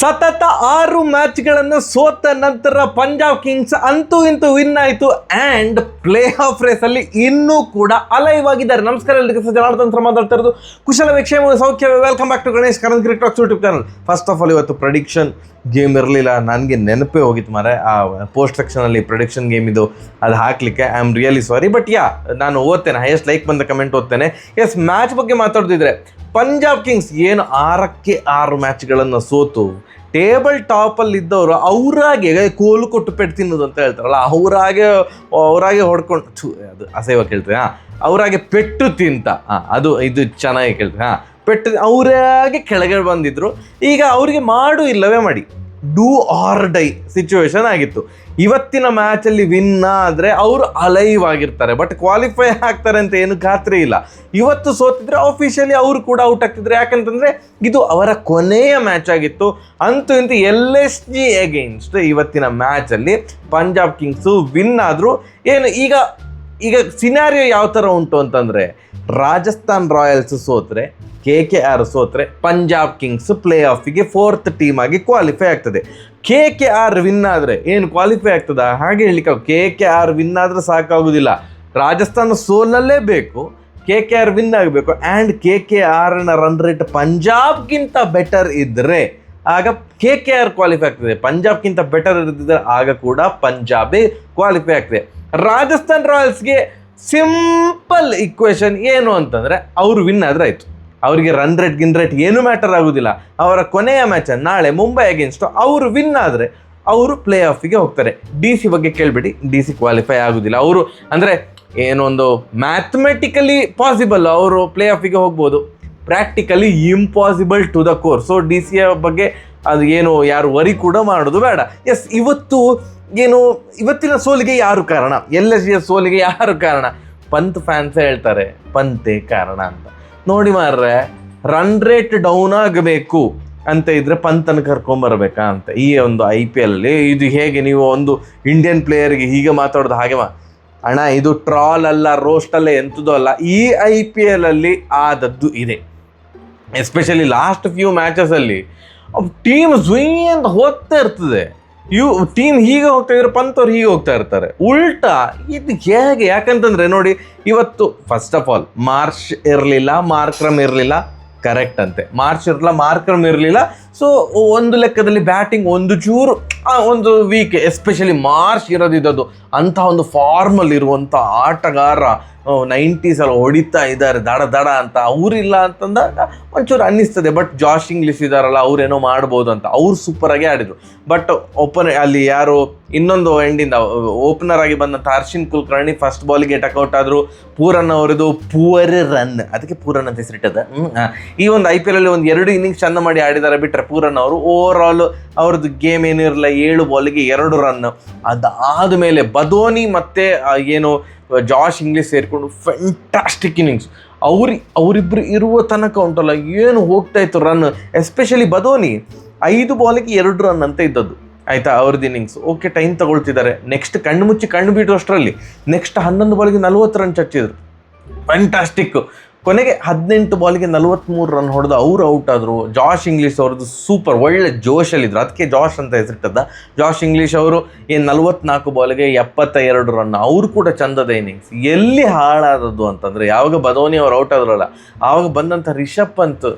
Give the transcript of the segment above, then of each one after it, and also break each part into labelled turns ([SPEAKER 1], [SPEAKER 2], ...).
[SPEAKER 1] ಸತತ 6 ಮ್ಯಾಚ್ಗಳನ್ನು ಸೋತ ನಂತರ ಪಂಜಾಬ್ ಕಿಂಗ್ಸ್ ಅಂತೂ ಇಂತೂ ವಿನ್ ಆಯಿತು ಆ್ಯಂಡ್ ಪ್ಲೇ ಆಫ್ ರೇಸಲ್ಲಿ ಇನ್ನೂ ಕೂಡ ಅಲೈವ್ ಆಗಿದ್ದಾರೆ. ನಮಸ್ಕಾರ ಎಲ್ಲರಿಗೂ, ಜನಾರ್ದನ್ ಮಾತಾಡ್ತಾ ಇರೋದು. ಕುಶಲ ವೀಕ್ಷಣೆ ಸೌಖ್ಯ. Welcome back to Ganesh Karan cricket talks YouTube channel. First of all ಇವತ್ತು ಪ್ರೆಡಿಕ್ಷನ್ ಗೇಮ್ ಇರಲಿಲ್ಲ, ನನಗೆ ನೆನಪೇ ಹೋಗಿತ್ತು ಮಾರೆ. ಆ ಪೋಸ್ಟ್ ಸೆಕ್ಷನಲ್ಲಿ ಪ್ರೆಡಿಕ್ಷನ್ ಗೇಮ್ ಇದು ಅದು ಹಾಕಲಿಕ್ಕೆ I am really sorry. But ನಾನು ಓದ್ತೇನೆ, ಹೈಯೆಸ್ಟ್ ಲೈಕ್ ಬಂದ ಕಮೆಂಟ್ ಓದ್ತೇನೆ. ಎಸ್, ಮ್ಯಾಚ್ ಬಗ್ಗೆ ಮಾತಾಡ್ತಿದ್ರೆ ಪಂಜಾಬ್ ಕಿಂಗ್ಸ್ ಏನು 6ಕ್ಕೆ 6 ಮ್ಯಾಚ್ಗಳನ್ನು ಸೋತು ಟೇಬಲ್ ಟಾಪಲ್ಲಿ ಇದ್ದವರು ಅವರಾಗೆ ಕೋಲು ಕೊಟ್ಟು ಪೆಟ್ಟು ತಿನ್ನೋದು ಅಂತ ಹೇಳ್ತಾರಲ್ಲ, ಅವರಾಗೆ ಹೊಡ್ಕೊಂಡು ಅದು ಅಸಹ್ಯ ಕೇಳ್ತೀವಿ. ಅವರಾಗೆ ಪೆಟ್ಟು ತಿಂತ ಇದು ಚೆನ್ನಾಗಿ ಕೇಳ್ತೀವಿ. ಪೆಟ್ಟು ಅವರಾಗೆ ಕೆಳಗೆ ಬಂದಿದ್ರು. ಈಗ ಅವರಿಗೆ ಮಾಡು ಇಲ್ಲವೇ ಮಾಡಿ, ಡೂ ಆರ್ ಡೈ ಸಿಚುವೇಶನ್ ಆಗಿತ್ತು. ಇವತ್ತಿನ ಮ್ಯಾಚಲ್ಲಿ ವಿನ್ ಆದರೆ ಅವರು ಅಲೈವ್ ಆಗಿರ್ತಾರೆ, ಬಟ್ ಕ್ವಾಲಿಫೈ ಆಗ್ತಾರೆ ಅಂತ ಏನು ಖಾತ್ರಿ ಇಲ್ಲ. ಇವತ್ತು ಸೋತಿದ್ರೆ ಆಫಿಷಿಯಲಿ ಅವರು ಕೂಡ ಔಟ್ ಆಗ್ತಿದ್ರು. ಯಾಕಂತಂದರೆ ಇದು ಅವರ ಕೊನೆಯ ಮ್ಯಾಚ್ ಆಗಿತ್ತು. ಅಂತೂ ಇಂತೂ LSG ಅಗೇನ್ಸ್ಟ್ ಇವತ್ತಿನ ಮ್ಯಾಚಲ್ಲಿ ಪಂಜಾಬ್ ಕಿಂಗ್ಸು ವಿನ್ ಆದರು. ಏನು ಈಗ ಸಿನಾರಿಯೋ ಯಾವ ಥರ ಉಂಟು ಅಂತಂದರೆ, ರಾಜಸ್ಥಾನ್ ರಾಯಲ್ಸ್ ಸೋತ್ರೆ, KKR ಸೋತ್ರೆ ಪಂಜಾಬ್ ಕಿಂಗ್ಸ್ ಪ್ಲೇ ಆಫಿಗೆ 4th ಟೀಮ್ ಆಗಿ ಕ್ವಾಲಿಫೈ ಆಗ್ತದೆ. KKR ವಿನ್ ಆದರೆ ಏನು ಕ್ವಾಲಿಫೈ ಆಗ್ತದ? ಹಾಗೆ ಹೇಳಲಿಕ್ಕೆ KKR ವಿನ್ ಆದರೆ ಸಾಕಾಗೋದಿಲ್ಲ, ರಾಜಸ್ಥಾನ ಸೋಲಲೇಬೇಕು, KKR ವಿನ್ ಆಗಬೇಕು. ಆ್ಯಂಡ್ KKRನ ರನ್ ರೇಟ್ ಪಂಜಾಬ್ಗಿಂತ ಬೆಟರ್ ಇದ್ದರೆ ಆಗ KKR ಕ್ವಾಲಿಫೈ ಆಗ್ತದೆ. ಪಂಜಾಬ್ಗಿಂತ ಬೆಟರ್ ಇರ್ತಿದ್ರೆ ಆಗ ಕೂಡ ಪಂಜಾಬೇ ಕ್ವಾಲಿಫೈ ಆಗ್ತದೆ. ರಾಜಸ್ಥಾನ್ ರಾಯಲ್ಸ್ಗೆ ಸಿಂಪಲ್ ಇಕ್ವೇಶನ್ ಏನು ಅಂತಂದರೆ, ಅವರು ವಿನ್ ಆದರೆ ಆಯಿತು, ಅವರಿಗೆ ರನ್ ರೇಟ್ ಏನೂ ಮ್ಯಾಟರ್ ಆಗೋದಿಲ್ಲ. ಅವರ ಕೊನೆಯ ಮ್ಯಾಚ್ ನಾಳೆ ಮುಂಬೈ ಅಗೇನ್ಸ್ಟ್ ಅವರು ವಿನ್ ಆದರೆ ಅವರು ಪ್ಲೇ ಆಫಿಗೆ ಹೋಗ್ತಾರೆ. DC ಬಗ್ಗೆ ಕೇಳಿಬಿಡಿ, DC ಕ್ವಾಲಿಫೈ ಆಗೋದಿಲ್ಲ. ಅವರು ಅಂದರೆ ಏನೊಂದು ಮ್ಯಾಥಮೆಟಿಕಲಿ ಪಾಸಿಬಲ್, ಅವರು ಪ್ಲೇ ಆಫಿಗೆ ಹೋಗ್ಬೋದು, practically impossible to the core. So DCಯ ಬಗ್ಗೆ ಅದು ಏನು ಯಾರು ವರಿ ಕೂಡ ಮಾಡೋದು ಬೇಡ. ಎಸ್, ಇವತ್ತಿನ ಸೋಲಿಗೆ ಯಾರು ಕಾರಣ? LSGಯ ಸೋಲಿಗೆ ಯಾರು ಕಾರಣ? ಪಂತ್ ಫ್ಯಾನ್ಸೇ ಹೇಳ್ತಾರೆ ಪಂತೇ ಕಾರಣ ಅಂತ. ನೋಡಿ ಮಾರ್ರೆ, ರನ್ ರೇಟ್ ಡೌನ್ ಆಗಬೇಕು ಅಂತ ಇದ್ರೆ ಪಂತನ್ನು ಕರ್ಕೊಂಬರ್ಬೇಕಾ ಅಂತ. ಈ ಒಂದು IPL ಅಲ್ಲಿ ಇದು ಹೇಗೆ ನೀವು ಒಂದು ಇಂಡಿಯನ್ ಪ್ಲೇಯರ್ಗೆ ಹೀಗೆ ಮಾತಾಡೋದು? ಹಾಗೆ ಅಣ್ಣ, ಇದು ಟ್ರಾಲ್ ಅಲ್ಲ, ರೋಸ್ಟ್ ಅಲ್ಲ, ಎಂಥದ್ದು ಅಲ್ಲ. ಈ IPL ಅಲ್ಲಿ ಆದದ್ದು ಇದೆ. ಎಸ್ಪೆಷಲಿ ಲಾಸ್ಟ್ ಫ್ಯೂ ಮ್ಯಾಚಸಲ್ಲಿ ಟೀಮ್ ಝುಯ್ ಅಂತ ಹೋಗ್ತಾ ಇರ್ತದೆ. ಟೀಮ್ ಹೀಗೆ ಹೋಗ್ತಾ ಇದ್ರೆ ಪಂತವ್ರು ಹೀಗೆ ಹೋಗ್ತಾ ಇರ್ತಾರೆ ಉಲ್ಟಾ. ಇದು ಹೇಗೆ? ಯಾಕಂತಂದರೆ ನೋಡಿ, ಇವತ್ತು ಫಸ್ಟ್ ಆಫ್ ಆಲ್ ಮಾರ್ಕ್ರಮ್ ಇರಲಿಲ್ಲ, ಕರೆಕ್ಟ್ ಅಂತೆ. ಮಾರ್ಕ್ರಮ್ ಇರಲಿಲ್ಲ. ಸೊ ಒಂದು ಲೆಕ್ಕದಲ್ಲಿ ಬ್ಯಾಟಿಂಗ್ ಒಂದು ವೀಕ್, ಎಸ್ಪೆಷಲಿ ಮಾರ್ಚ್ ಇರೋದಿದ್ದದು ಅಂಥ ಒಂದು ಫಾರ್ಮಲ್ಲಿ ಇರುವಂಥ ಆಟಗಾರ 90s ಹೊಡಿತಾ ಇದ್ದಾರೆ ದಡ ಅಂತ. ಅವರಿಲ್ಲ ಅಂತಂದಾಗ ಒಂಚೂರು ಅನ್ನಿಸ್ತದೆ. ಬಟ್ ಜಾಶ್ ಇಂಗ್ಲಿಷ್ ಇದ್ದಾರಲ್ಲ, ಅವರೇನೋ ಮಾಡ್ಬೋದು ಅಂತ. ಅವ್ರು ಸೂಪರಾಗಿ ಆಡಿದರು. ಬಟ್ ಅಲ್ಲಿ ಯಾರು ಇನ್ನೊಂದು ಎಂಡಿಂದ ಓಪನರ್ ಆಗಿ ಬಂದಂಥ ಹರ್ಷಿನ್ ಕುಲ್ಕರ್ಣಿ ಫಸ್ಟ್ ಬಾಲಿಗೆ ಟಕ್ಔಟ್ ಆದರು. ಪೂರನ್ ಅವರದು ಪೂವರ್ ರನ್, ಅದಕ್ಕೆ ಪೂರನ್ ಅಂತ ಹೆಸರಿಟ್ಟದ. ಈ ಒಂದು IPL ಅಲ್ಲಿ ಒಂದು 2 ಇನ್ನಿಂಗ್ಸ್ ಚಂದ ಮಾಡಿ ಆಡಿದ್ದಾರೆ. ಬಿಟ್ಟರೆ ಪೂರನ್ ಅವರು ಓವರ್ ಆಲ್ ಅವ್ರದ್ದು ಗೇಮ್ ಏನೂ ಇರಲಿಲ್ಲ. 7 ಬಾಲಿಗೆ 2 ರನ್. ಅದಾದ ಮೇಲೆ ಬದೋನಿ ಮತ್ತು ಏನು ಜಾಶ್ ಇಂಗ್ಲಿಷ್ ಸೇರಿಕೊಂಡು ಫ್ಯಾಂಟಾಸ್ಟಿಕ್ ಇನ್ನಿಂಗ್ಸ್. ಅವರಿಬ್ಬರು ಇರುವ ತನಕ ಉಂಟಲ್ಲ, ಏನು ಹೋಗ್ತಾ ಇತ್ತು ರನ್. ಎಸ್ಪೆಷಲಿ ಬದೋನಿ 5 ಬಾಲಿಗೆ 2 ರನ್ ಅಂತ ಇದ್ದದ್ದು, ಆಯಿತಾ, ಅವ್ರದ್ದು ಇನ್ನಿಂಗ್ಸ್. ಓಕೆ, ಟೈಮ್ ತಗೊಳ್ತಿದ್ದಾರೆ. ನೆಕ್ಸ್ಟ್ ಕಣ್ಣು ಬಿಟ್ಟು ಅಷ್ಟರಲ್ಲಿ ನೆಕ್ಸ್ಟ್ 11 ಬಾಲಿಗೆ 40 ರನ್ ಚಚ್ಚಿದ್ರು. ಫ್ಯಾಂಟಾಸ್ಟಿಕ್. ಕೊನೆಗೆ 18 ಬಾಲಿಗೆ 43 ರನ್ ಹೊಡೆದು ಅವರು ಔಟ್ ಆದರು. ಜಾಶ್ ಇಂಗ್ಲಿಷ್ ಅವ್ರದ್ದು ಸೂಪರ್, ಒಳ್ಳೆ ಜೋಶಲ್ಲಿದ್ದರು, ಅದಕ್ಕೆ ಜಾಶ್ ಅಂತ ಹೆಸರಿಟ್ಟದ್ದ. ಜಾಶ್ ಇಂಗ್ಲಿಷ್ ಅವರು 44 ಬಾಲಿಗೆ 72 ರನ್, ಅವರು ಕೂಡ ಚಂದದ ಇನ್ನಿಂಗ್ಸ್. ಎಲ್ಲಿ ಹಾಳಾದದ್ದು ಅಂತಂದರೆ, ಯಾವಾಗ ಬದೋನಿ ಅವ್ರು ಔಟ್ ಆದ್ರಲ್ಲ, ಆವಾಗ ಬಂದಂಥ ರಿಷಬ್ ಪಂತ್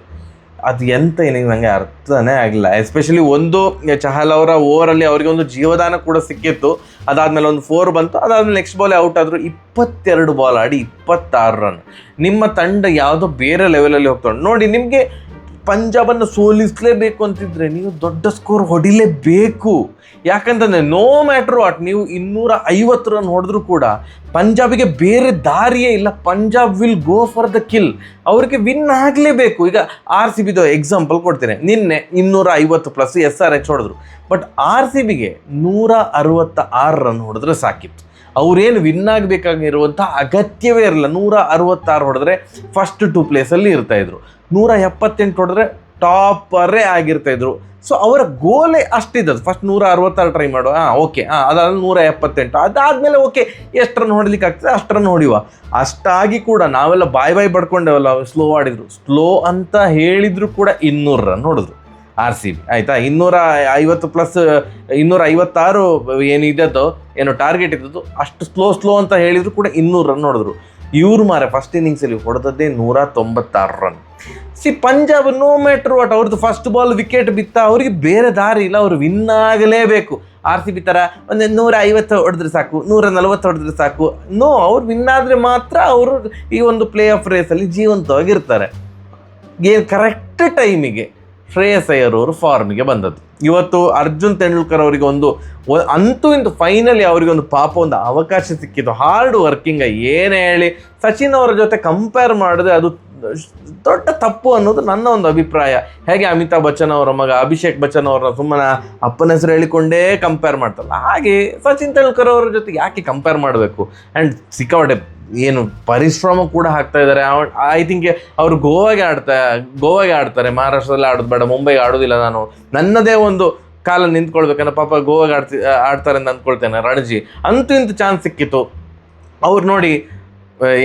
[SPEAKER 1] ಅದು ಎಂಥ ಇನ್ನಿಂಗ್ಸ್ ನನಗೆ ಅರ್ಥನೇ ಆಗಲಿಲ್ಲ. ಎಸ್ಪೆಷಲಿ ಒಂದು ಚಹಲ್ ಅವರ ಓವರಲ್ಲಿ ಅವರಿಗೆ ಒಂದು ಜೀವದಾನ ಕೂಡ ಸಿಕ್ಕಿತ್ತು. ಅದಾದಮೇಲೆ ಒಂದು 4 ಬಂತು. ಅದಾದಮೇಲೆ ನೆಕ್ಸ್ಟ್ ಬಾಲೇ ಔಟ್ ಆದರು. 22 ಬಾಲ್ ಆಡಿ 26 ರನ್. ನಿಮ್ಮ ತಂಡ ಯಾವುದೋ ಬೇರೆ ಲೆವೆಲಲ್ಲಿ ಹೋಗ್ತಾರೆ ನೋಡಿ. ನಿಮಗೆ ಪಂಜಾಬನ್ನು ಸೋಲಿಸಲೇಬೇಕು ಅಂತಿದ್ರೆ ನೀವು ದೊಡ್ಡ ಸ್ಕೋರ್ ಹೊಡಿಲೇಬೇಕು. ಯಾಕಂತಂದರೆ ನೋ ಮ್ಯಾಟ್ರ್ ವಾಟ್, ನೀವು 250 ರನ್ ಹೊಡೆದ್ರೂ ಕೂಡ ಪಂಜಾಬಿಗೆ ಬೇರೆ ದಾರಿಯೇ ಇಲ್ಲ. Punjab will go for the kill. ಅವ್ರಿಗೆ ವಿನ್ ಆಗಲೇಬೇಕು. ಈಗ RCBದು ಎಕ್ಸಾಂಪಲ್ ಕೊಡ್ತೇನೆ. ನಿನ್ನೆ 250+ SRH ಹೊಡೆದ್ರು. ಬಟ್ RCBಗೆ 166 ರನ್ ಹೊಡೆದ್ರೆ ಸಾಕಿತ್ತು. ಅವರೇನು ವಿನ್ ಆಗಬೇಕಾಗಿರುವಂಥ ಅಗತ್ಯವೇ ಇರಲಿಲ್ಲ. 166 ಹೊಡೆದ್ರೆ ಫಸ್ಟ್ 2 ಪ್ಲೇಸಲ್ಲಿ ಇರ್ತಾಯಿದ್ರು. 178 ಹೊಡೆದ್ರೆ ಟಾಪರೇ ಆಗಿರ್ತಾಯಿದ್ರು. ಸೊ ಅವರ ಗೋಲೇ ಅಷ್ಟಿದ್ದದು. ಫಸ್ಟ್ 166 ಟ್ರೈ ಮಾಡುವ, ಓಕೆ, ಅದಾದ್ಮೇಲೆ 178, ಅದಾದಮೇಲೆ ಓಕೆ ಎಷ್ಟು ರನ್ ಹೊಡಿಲಿಕ್ಕೆ ಆಗ್ತದೆ ಅಷ್ಟು ರನ್ ಹೊಡಿಯುವ. ಅಷ್ಟಾಗಿ ಕೂಡ ನಾವೆಲ್ಲ ಬಾಯ್ ಬಡ್ಕೊಂಡೇವಲ್ಲ, ಸ್ಲೋ ಆಡಿದ್ರು. ಸ್ಲೋ ಅಂತ ಹೇಳಿದ್ರು ಕೂಡ 200 ರನ್ ಹೊಡೆದ್ರು. RCB ಆಯಿತಾ. 250+, 256 ಏನಿದ್ದೋ ಏನೋ ಟಾರ್ಗೆಟ್ ಇದ್ದದ್ದು, ಅಷ್ಟು ಸ್ಲೋ ಅಂತ ಹೇಳಿದ್ರು ಕೂಡ 200 ರನ್ ಹೊಡೆದ್ರು. ಇವ್ರು ಫಸ್ಟ್ ಇನ್ನಿಂಗ್ಸಲ್ಲಿ ಹೊಡೆದದ್ದೇ 196 run. Punjab no matter what, ಅವ್ರದ್ದು ಫಸ್ಟ್ ಬಾಲ್ ವಿಕೆಟ್ ಬಿತ್ತ, ಅವ್ರಿಗೆ ಬೇರೆ ದಾರಿ ಇಲ್ಲ, ಅವ್ರು ವಿನ್ ಆಗಲೇಬೇಕು. RCB ಥರ ಒಂದು 150 ಹೊಡೆದ್ರೆ ಸಾಕು, 140 ಹೊಡೆದ್ರೆ ಸಾಕು, ಅವ್ರು ವಿನ್ ಆದರೆ ಮಾತ್ರ ಅವರು ಈ ಒಂದು ಪ್ಲೇ ಆಫ್ ರೇಸಲ್ಲಿ ಜೀವಂತವಾಗಿರ್ತಾರೆ. ಕರೆಕ್ಟ್ ಟೈಮಿಗೆ ಶ್ರೇಯಸ್ ಅಯ್ಯರ್ ಅವರು ಫಾರ್ಮಿಗೆ ಬಂದದ್ದು. ಇವತ್ತು ಅರ್ಜುನ್ ತೆಂಡೂಲ್ಕರ್ ಅವರಿಗೆ ಅಂತೂ ಇಂದು ಫೈನಲಿ ಅವರಿಗೆ ಒಂದು ಅವಕಾಶ ಸಿಕ್ಕಿತ್ತು. ಹಾರ್ಡ್ ವರ್ಕಿಂಗ್ ಏನೇ ಹೇಳಿ ಸಚಿನ್ ಅವರ ಜೊತೆ ಕಂಪೇರ್ ಮಾಡಿದ್ರೆ ಅದು ದೊಡ್ಡ ತಪ್ಪು ಅನ್ನೋದು ನನ್ನ ಒಂದು ಅಭಿಪ್ರಾಯ. ಹೇಗೆ ಅಮಿತಾಬ್ ಬಚ್ಚನ್ ಅವರ ಮಗ ಅಭಿಷೇಕ್ ಬಚ್ಚನ್ ಅವರನ್ನ ಸುಮ್ಮನೆ ಅಪ್ಪನ ಹೆಸರು ಹೇಳಿಕೊಂಡೇ ಕಂಪೇರ್ ಮಾಡ್ತಾರಲ್ಲ, ಹಾಗೆ ಸಚಿನ್ ತೆಂಡೂಲ್ಕರ್ ಅವರ ಜೊತೆ ಯಾಕೆ ಕಂಪೇರ್ ಮಾಡಬೇಕು. ಆ್ಯಂಡ್ ಸಿಕ್ಕಾಪಟ್ಟೆ ಏನು ಪರಿಶ್ರಮ ಕೂಡ ಹಾಕ್ತಾ ಇದ್ದಾರೆ. ಐ ಥಿಂಕ್ ಅವರು ಗೋವಾಗೆ ಆಡ್ತಾರೆ. ಮಹಾರಾಷ್ಟ್ರದಲ್ಲಿ ಆಡೋದು ಬೇಡ, ಮುಂಬೈಗೆ ಆಡೋದಿಲ್ಲ, ನಾನು ನನ್ನದೇ ಒಂದು ಕಾಲ ನಿಂತ್ಕೊಳ್ಬೇಕನ್ನ ಪಾಪ ಗೋವಾಗೆ ಆಡ್ತಾರೆ ಅಂತ ಅಂದ್ಕೊಳ್ತೇನೆ. ರಣಜಿ ಅಂತೂ ಇಂಥ ಚಾನ್ಸ್ ಸಿಕ್ಕಿತ್ತು. ಅವ್ರು ನೋಡಿ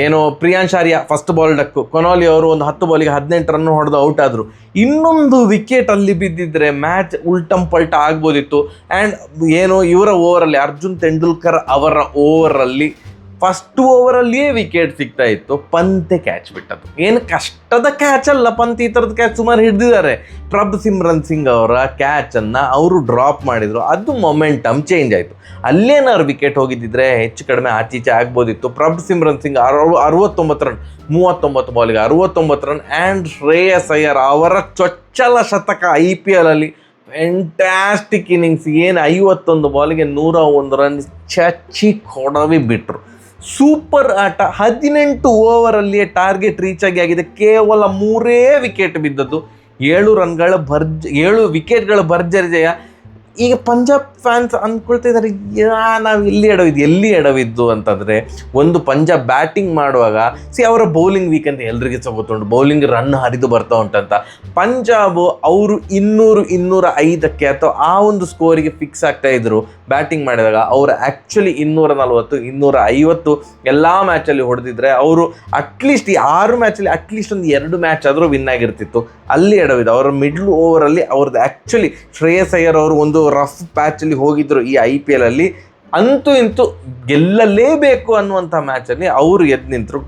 [SPEAKER 1] ಏನು ಪ್ರಿಯಾಂಶ್ ಆರ್ಯ ಫಸ್ಟ್ ಬಾಲ್ ಡಕ್ಕು, ಕೊನಾಲಿ ಅವರು ಒಂದು 10 ಬಾಲಿಗೆ 18 ರನ್ ಹೊಡೆದು ಔಟ್ ಆದರು. ಇನ್ನೊಂದು ವಿಕೆಟ್ ಅಲ್ಲಿ ಬಿದ್ದಿದ್ರೆ ಮ್ಯಾಚ್ ಉಲ್ಟಂ ಪಲ್ಟ ಆಗ್ಬೋದಿತ್ತು. ಆ್ಯಂಡ್ ಏನು ಇವರ ಓವರಲ್ಲಿ ಅರ್ಜುನ್ ತೆಂಡೂಲ್ಕರ್ ಅವರ ಓವರಲ್ಲಿ ಫಸ್ಟ್ ಓವರಲ್ಲಿಯೇ ವಿಕೆಟ್ ಸಿಗ್ತಾ ಇತ್ತು. ಪಂತೆ ಕ್ಯಾಚ್ ಬಿಟ್ಟದ್ದು, ಏನು ಕಷ್ಟದ ಕ್ಯಾಚ್ ಅಲ್ಲ, ಪಂತ್ ಈ ಥರದ ಕ್ಯಾಚ್ ಸುಮಾರು ಹಿಡಿದಿದ್ದಾರೆ. ಪ್ರಭ್ಸಿಮ್ರನ್ ಸಿಂಗ್ ಅವರ ಕ್ಯಾಚನ್ನು ಅವರು ಡ್ರಾಪ್ ಮಾಡಿದರು, ಅದು ಮೊಮೆಂಟಮ್ ಚೇಂಜ್ ಆಯಿತು. ಅಲ್ಲೇನಾದ್ರು ವಿಕೆಟ್ ಹೋಗಿದ್ದಿದ್ರೆ ಹೆಚ್ಚು ಕಡಿಮೆ ಆಚೀಚೆ ಆಗ್ಬೋದಿತ್ತು. ಪ್ರಭ್ಸಿಮ್ರನ್ ಸಿಂಗ್ 69 ರನ್, 39 ಬಾಲಿಗೆ 69 ರನ್. ಆ್ಯಂಡ್ ಶ್ರೇಯಸ್ ಅಯ್ಯರ್ ಅವರ ಚೊಚ್ಚಲ ಶತಕ IPL ಅಲ್ಲಿ, ಫ್ಯಾಂಟಾಸ್ಟಿಕ್ ಇನ್ನಿಂಗ್ಸ್. ಏನು 51 ಬಾಲಿಗೆ 101 ರನ್ ಚಚ್ಚಿ ಕೊಡವಿ ಬಿಟ್ಟರು. ಸೂಪರ್ ಆಟ. 18 ಓವರಲ್ಲಿಯೇ ಟಾರ್ಗೆಟ್ ರೀಚ್ ಆಗಿದೆ. ಕೇವಲ 3 ವಿಕೆಟ್ ಬಿದ್ದದ್ದು, 7 ವಿಕೆಟ್ಗಳ ಭರ್ಜರಿ ಜಯ. ಈಗ ಪಂಜಾಬ್ ಫ್ಯಾನ್ಸ್ ಅಂದ್ಕೊಳ್ತಾ ಇದ್ದಾರೆ, ನಾವು ಎಲ್ಲಿ ಎಡವಿದ್ದು ಅಂತಂದರೆ, ಒಂದು ಪಂಜಾಬ್ ಬ್ಯಾಟಿಂಗ್ ಮಾಡುವಾಗ ಅವರ ಬೌಲಿಂಗ್ ವೀಕ್ ಅಂತ ಎಲ್ರಿಗೆ ಗೊತ್ತುಂಟು, ಬೌಲಿಂಗ್ ರನ್ ಹರಿದು ಬರ್ತಾ ಉಂಟಂತ. ಪಂಜಾಬ್ ಅವರು 200, 205 ಅಥವಾ ಆ ಒಂದು ಸ್ಕೋರಿಗೆ ಫಿಕ್ಸ್ ಆಗ್ತಾ ಇದ್ರು ಬ್ಯಾಟಿಂಗ್ ಮಾಡಿದಾಗ. ಅವರು ಆ್ಯಕ್ಚುಲಿ 240, 250 ಎಲ್ಲ ಮ್ಯಾಚಲ್ಲಿ ಹೊಡೆದಿದ್ರೆ ಅವರು ಅಟ್ಲೀಸ್ಟ್ ಈ 6 ಮ್ಯಾಚಲ್ಲಿ ಅಟ್ಲೀಸ್ಟ್ ಒಂದು 2 ಮ್ಯಾಚ್ ಆದರೂ ವಿನ್ ಆಗಿರ್ತಿತ್ತು. ಅಲ್ಲಿ ಎಡವಿದ್ದು ಅವರ ಮಿಡ್ಲ್ ಓವರಲ್ಲಿ. ಅವ್ರದ್ದು ಆ್ಯಕ್ಚುಲಿ ಶ್ರೇಯಸ್ ಅಯ್ಯರ್ ಅವರು ಒಂದು ರಫ್ ಪ್ಯಾಚಲ್ಲಿ ಹೋಗಿದ್ರು ಈ IPL ಅಲ್ಲಿ. ಅಂತೂ ಇಂತೂ ಗೆಲ್ಲಲೇಬೇಕು ಅನ್ನುವಂಥ ಮ್ಯಾಚಲ್ಲಿ ಅವರು ಎದ್ದು ನಿಂತರು.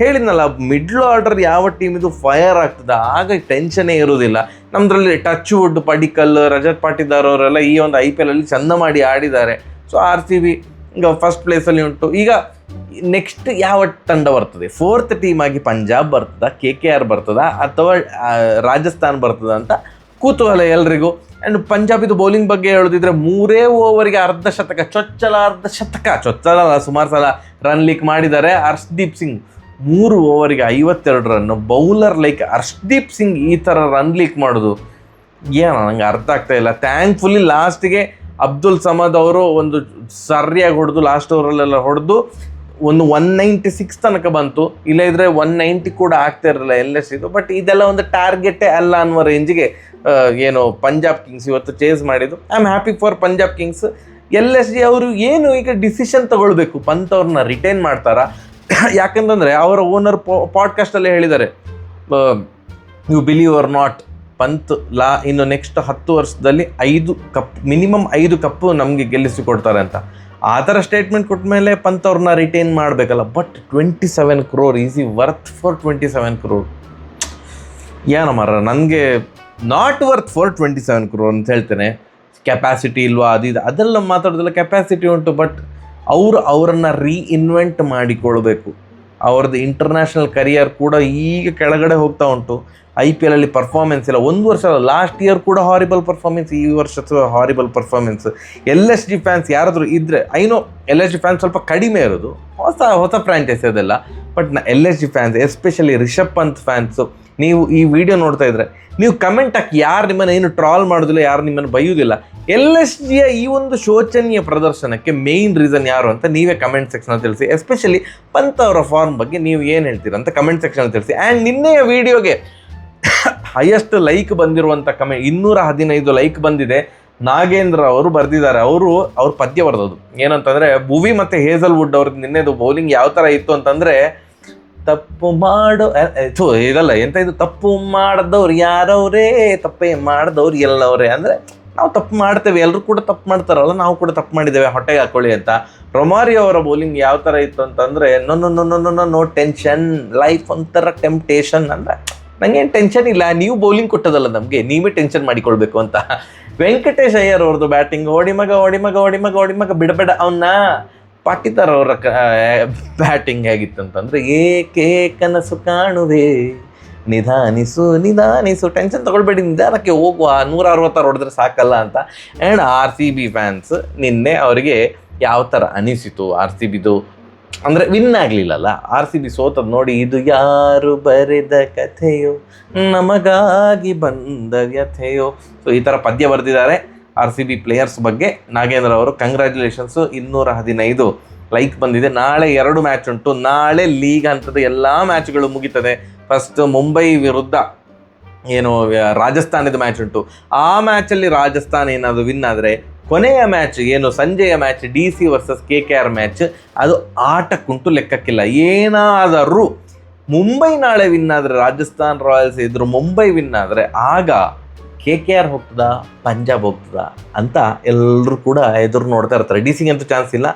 [SPEAKER 1] ಹೇಳಿದ್ನಲ್ಲ, ಮಿಡ್ಲ್ ಆರ್ಡರ್ ಯಾವ ಟೀಮಿದು ಫೈರ್ ಆಗ್ತದೆ ಆಗ ಟೆನ್ಷನ್ನೇ ಇರೋದಿಲ್ಲ. ನಮ್ಮದ್ರಲ್ಲಿ ಟಚ್ ವುಡ್, ಪಡಿಕಲ್, ರಜತ್ ಪಾಟಿದಾರ್ ಅವರೆಲ್ಲ ಈ ಒಂದು IPL ಅಲ್ಲಿ ಚಂದ ಮಾಡಿ ಆಡಿದ್ದಾರೆ. ಸೊ RCB ಈಗ ಫಸ್ಟ್ ಪ್ಲೇಸಲ್ಲಿ ಉಂಟು. ಈಗ ನೆಕ್ಸ್ಟ್ ಯಾವ ತಂಡ ಬರ್ತದೆ? 4th ಟೀಮ್ ಆಗಿ ಪಂಜಾಬ್ ಬರ್ತದ, KKR ಬರ್ತದ ಅಥವಾ ರಾಜಸ್ಥಾನ್ ಬರ್ತದ ಅಂತ ಕುತೂಹಲ ಎಲ್ರಿಗೂ. ಆ್ಯಂಡ್ ಪಂಜಾಬಿದು ಬೌಲಿಂಗ್ ಬಗ್ಗೆ ಹೇಳೋದಿದ್ರೆ 3 ಓವರಿಗೆ ಅರ್ಧ ಶತಕ, ಚೊಚ್ಚಲ ಸುಮಾರು ಸಲ ರನ್ ಲೀಕ್ ಮಾಡಿದ್ದಾರೆ. Harshdeep Singh 3 ಓವರಿಗೆ 52 run. Bowler like Harshdeep Singh ಈ ಥರ ರನ್ ಲೀಕ್ ಮಾಡೋದು ಏನೋ ನಂಗೆ ಅರ್ಥ ಆಗ್ತಾ ಇಲ್ಲ. ಥ್ಯಾಂಕ್ಫುಲಿ ಲಾಸ್ಟಿಗೆ ಅಬ್ದುಲ್ ಸಮದ್ ಅವರು ಒಂದು ಸರಿಯಾಗಿ ಹೊಡೆದು ಲಾಸ್ಟ್ ಓವರಲ್ಲೆಲ್ಲ ಹೊಡೆದು ಒಂದು 196 ತನಕ ಬಂತು. ಇಲ್ಲ ಇದ್ರೆ 190 ಕೂಡ ಆಗ್ತಾ ಇರಲಿಲ್ಲ LSG ಇದು. ಬಟ್ ಇದೆಲ್ಲ ಒಂದು ಟಾರ್ಗೆಟೇ ಅಲ್ಲ ಅನ್ನುವ ರೇಂಜಿಗೆ ಏನು ಪಂಜಾಬ್ ಕಿಂಗ್ಸ್ ಇವತ್ತು ಚೇಸ್ ಮಾಡಿದ್ದು. I am happy for Punjab Kings. LSG ಅವರು ಏನು ಈಗ ಡಿಸಿಷನ್ ತಗೊಳ್ಬೇಕು, ಪಂತ್ ಅವ್ರನ್ನ ರಿಟೈನ್ ಮಾಡ್ತಾರಾ? ಯಾಕಂತಂದರೆ ಅವರ ಓನರ್ ಪಾಡ್ಕಾಸ್ಟಲ್ಲೇ ಹೇಳಿದ್ದಾರೆ, you believe or not, Pant ಇನ್ನು ನೆಕ್ಸ್ಟ್ 10 ವರ್ಷದಲ್ಲಿ 5 ಕಪ್ ಮಿನಿಮಮ್ 5 ಕಪ್ಪು ನಮಗೆ ಗೆಲ್ಲಿಸಿಕೊಡ್ತಾರೆ ಅಂತ. ಆ ಥರ ಸ್ಟೇಟ್ಮೆಂಟ್ ಕೊಟ್ಟ ಮೇಲೆ ಪಂತ್ ಅವ್ರನ್ನ ರಿಟೈನ್ ಮಾಡಬೇಕಲ್ಲ. ಬಟ್ 27 crore ಈಸ್ ಈ ವರ್ತ್ ಫಾರ್ 27 crore? ಏನೋ ಮರ, ನನಗೆ ನಾಟ್ ವರ್ತ್ ಫಾರ್ 27 crore ಅಂತ ಹೇಳ್ತೇನೆ. ಕೆಪಾಸಿಟಿ ಇಲ್ವಾ ಅದೆಲ್ಲ ಮಾತಾಡೋದಿಲ್ಲ, ಕೆಪಾಸಿಟಿ ಉಂಟು. ಬಟ್ ಅವರನ್ನು ರೀಇನ್ವೆಂಟ್ ಮಾಡಿಕೊಳ್ಬೇಕು. ಅವ್ರದ್ದು ಇಂಟರ್ನ್ಯಾಷನಲ್ ಕರಿಯರ್ ಕೂಡ ಈಗ ಕೆಳಗಡೆ ಹೋಗ್ತಾ ಉಂಟು. IPL ಅಲ್ಲಿ ಪರ್ಫಾರ್ಮೆನ್ಸ್ ಇಲ್ಲ. 1 ವರ್ಷ ಲಾಸ್ಟ್ ಇಯರ್ ಕೂಡ ಹಾರಿಬಲ್ ಪರ್ಫಾರ್ಮೆನ್ಸ್, ಈ ವರ್ಷ ಹಾರಿಬಲ್ ಪರ್ಫಾರ್ಮೆನ್ಸ್. LSG ಫ್ಯಾನ್ಸ್ ಯಾರಾದರೂ ಇದ್ದರೆ, ಐನೋ LSG ಫ್ಯಾನ್ಸ್ ಸ್ವಲ್ಪ ಕಡಿಮೆ ಇರೋದು, ಹೊಸ ಫ್ರ್ಯಾಂಚೈಸ್ ಅದೆಲ್ಲ. But LSG fans, especially Rishabh Pant fans, ನೀವು ಈ ವಿಡಿಯೋ ನೋಡ್ತಾ ಇದ್ರೆ ನೀವು ಕಮೆಂಟ್ ಹಾಕಿ. ಯಾರು ನಿಮ್ಮನ್ನು ಏನು ಟ್ರಾಲ್ ಮಾಡೋದಿಲ್ಲ, ಯಾರು ನಿಮ್ಮನ್ನು ಬೈಯೋದಿಲ್ಲ. LSGಯ ಈ ಒಂದು ಶೋಚನೀಯ ಪ್ರದರ್ಶನಕ್ಕೆ ಮೇಯ್ನ್ ರೀಸನ್ ಯಾರು ಅಂತ ನೀವೇ ಕಮೆಂಟ್ ಸೆಕ್ಷನಲ್ಲಿ ತಿಳಿಸಿ. ಎಸ್ಪೆಷಲಿ ಪಂತ್ ಅವರ ಫಾರ್ಮ್ ಬಗ್ಗೆ ನೀವು ಏನು ಹೇಳ್ತೀರ ಅಂತ ಕಮೆಂಟ್ ಸೆಕ್ಷನಲ್ಲಿ ತಿಳಿಸಿ. ಆ್ಯಂಡ್ ನಿನ್ನೆಯ ವಿಡಿಯೋಗೆ ಹೈಯೆಸ್ಟ್ ಲೈಕ್ ಬಂದಿರುವಂಥ 215 ಲೈಕ್ ಬಂದಿದೆ. ನಾಗೇಂದ್ರ ಅವರು ಬರೆದಿದ್ದಾರೆ. ಅವ್ರ ಪದ್ಯ ಬರೆದೋದು ಏನಂತಂದರೆ, ಭುವಿ ಮತ್ತು ಹೇಸಲ್ವುಡ್ ಅವ್ರದ್ದು ನಿನ್ನೆದು ಬೌಲಿಂಗ್ ಯಾವ ಥರ ಇತ್ತು ಅಂತಂದರೆ, ತಪ್ಪು ಮಾಡೋ ಇದಲ್ಲ ಎಂತ ಇದು, ತಪ್ಪು ಮಾಡಿದವ್ರು ಯಾರವ್ರೇ, ತಪ್ಪೇ ಮಾಡಿದವ್ರು ಎಲ್ಲವ್ರೆ. ಅಂದರೆ ನಾವು ತಪ್ಪು ಮಾಡ್ತೇವೆ, ಎಲ್ಲರೂ ಕೂಡ ತಪ್ಪು ಮಾಡ್ತಾರಲ್ಲ, ನಾವು ಕೂಡ ತಪ್ಪು ಮಾಡಿದ್ದೇವೆ, ಹೊಟ್ಟೆಗೆ ಹಾಕೊಳ್ಳಿ ಅಂತ. ರೊಮಾರಿಯೋ ಅವರ ಬೌಲಿಂಗ್ ಯಾವ ಥರ ಇತ್ತು ಅಂತಂದರೆ, ನೋ ಟೆನ್ಷನ್, ಲೈಫ್ ಒಂಥರ ಟೆಂಪ್ಟೇಷನ್. ಅಂದರೆ ನಂಗೇನು ಟೆನ್ಷನ್ ಇಲ್ಲ, ನೀವು ಬೌಲಿಂಗ್ ಕೊಟ್ಟದಲ್ಲ ನಮಗೆ, ನೀವೇ ಟೆನ್ಷನ್ ಮಾಡಿಕೊಳ್ಬೇಕು ಅಂತ. ವೆಂಕಟೇಶ್ ಅಯ್ಯರ್ ಅವ್ರದ್ದು ಬ್ಯಾಟಿಂಗ್, ಓಡಿ ಮಗ ಬಿಡಬೇಡ ಅವನ್ನ. ಪಾಟೀದಾರ್ ಅವರ ಬ್ಯಾಟಿಂಗ್ ಹೇಗಿತ್ತಂತಂದರೆ, ಏಕೆ ಕನಸು ಕಾಣುವೆ, ನಿಧಾನಿಸು, ಟೆನ್ಷನ್ ತಗೊಳ್ಬೇಡಿ, ನಿಧಾನಕ್ಕೆ ಹೋಗುವ, 166 ಹೊಡೆದ್ರೆ ಸಾಕಲ್ಲ ಅಂತ. ಆ್ಯಂಡ್ RCB ಫ್ಯಾನ್ಸ್ ನಿನ್ನೆ ಅವರಿಗೆ ಯಾವ ಥರ ಅನಿಸಿತು RCBದು, ಅಂದರೆ ವಿನ್ ಆಗಲಿಲ್ಲಲ್ಲ, RCB ಸೋತದ್ದು ನೋಡಿ, ಇದು ಯಾರು ಬರೆದ ಕಥೆಯೋ, ನಮಗಾಗಿ ಬಂದ ವ್ಯಥೆಯೋ. ಸೊ ಈ ಥರ ಪದ್ಯ ಬರೆದಿದ್ದಾರೆ RCB ಪ್ಲೇಯರ್ಸ್ ಬಗ್ಗೆ. ನಾಗೇಂದ್ರ ಅವರು ಕಂಗ್ರ್ಯಾಚುಲೇಷನ್ಸು, 215 ಲೈಕ್ ಬಂದಿದೆ. ನಾಳೆ 2 ಮ್ಯಾಚ್ ಉಂಟು. ನಾಳೆ ಲೀಗ್ ಹಂತದ ಎಲ್ಲ ಮ್ಯಾಚ್ಗಳು ಮುಗಿತದೆ. ಫಸ್ಟ್ ಮುಂಬೈ ವಿರುದ್ಧ ಏನು ರಾಜಸ್ಥಾನದ ಮ್ಯಾಚ್ ಉಂಟು. ಆ ಮ್ಯಾಚಲ್ಲಿ ರಾಜಸ್ಥಾನ ಏನಾದರೂ ವಿನ್ ಆದರೆ, ಕೊನೆಯ ಮ್ಯಾಚ್ ಏನು ಸಂಜೆಯ match DC versus KKR match, ಅದು ಆಟಕ್ಕುಂಟು, ಲೆಕ್ಕಕ್ಕಿಲ್ಲ. ಏನಾದರೂ ಮುಂಬೈ ನಾಳೆ ವಿನ್ ಆದರೆ, ರಾಜಸ್ಥಾನ್ ರಾಯಲ್ಸ್ ಎದುರು ಮುಂಬೈ ವಿನ್ ಆದರೆ, ಆಗ KKR ಹೋಗ್ತದಾ ಪಂಜಾಬ್ ಹೋಗ್ತದಾ ಅಂತ ಎಲ್ಲರೂ ಕೂಡ ಎದುರು ನೋಡ್ತಾ ಇರ್ತಾರೆ. DCಗೆ ಅಂತೂ ಚಾನ್ಸ್ ಇಲ್ಲ.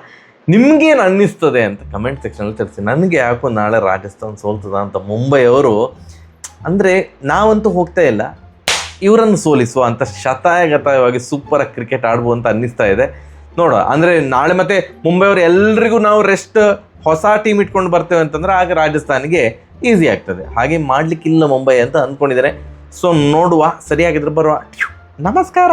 [SPEAKER 1] ನಿಮಗೇನು ಅನ್ನಿಸ್ತದೆ ಅಂತ ಕಮೆಂಟ್ ಸೆಕ್ಷನಲ್ಲಿ ತಿಳಿಸಿ. ನನಗೆ ಯಾಕೋ ನಾಳೆ ರಾಜಸ್ಥಾನ್ ಸೋಲ್ತದ ಅಂತ. ಮುಂಬೈ ಅವರು ಅಂದರೆ ನಾವಂತೂ ಹೋಗ್ತಾ ಇಲ್ಲ, ಇವರನ್ನು ಸೋಲಿಸುವ ಅಂತ ಶತಾಯಗತಾಯವಾಗಿ ಸೂಪರಾಗಿ ಕ್ರಿಕೆಟ್ ಆಡ್ಬೋದು ಅಂತ ಅನ್ನಿಸ್ತಾ ಇದೆ. ನೋಡುವ. ಅಂದರೆ ನಾಳೆ ಮತ್ತೆ ಮುಂಬೈಯವರು ಎಲ್ರಿಗೂ ನಾವು ರೆಸ್ಟ್, ಹೊಸ ಟೀಮ್ ಇಟ್ಕೊಂಡು ಬರ್ತೇವೆ ಅಂತಂದರೆ ಆಗ ರಾಜಸ್ಥಾನಿಗೆ ಈಸಿ ಆಗ್ತದೆ. ಹಾಗೆ ಮಾಡಲಿಕ್ಕಿಲ್ಲ ಮುಂಬೈ ಅಂತ ಅಂದ್ಕೊಂಡಿದ್ದಾರೆ. ಸೊ ನೋಡುವ, ಸರಿಯಾಗಿದ್ರೆ ಬರುವ. ನಮಸ್ಕಾರ.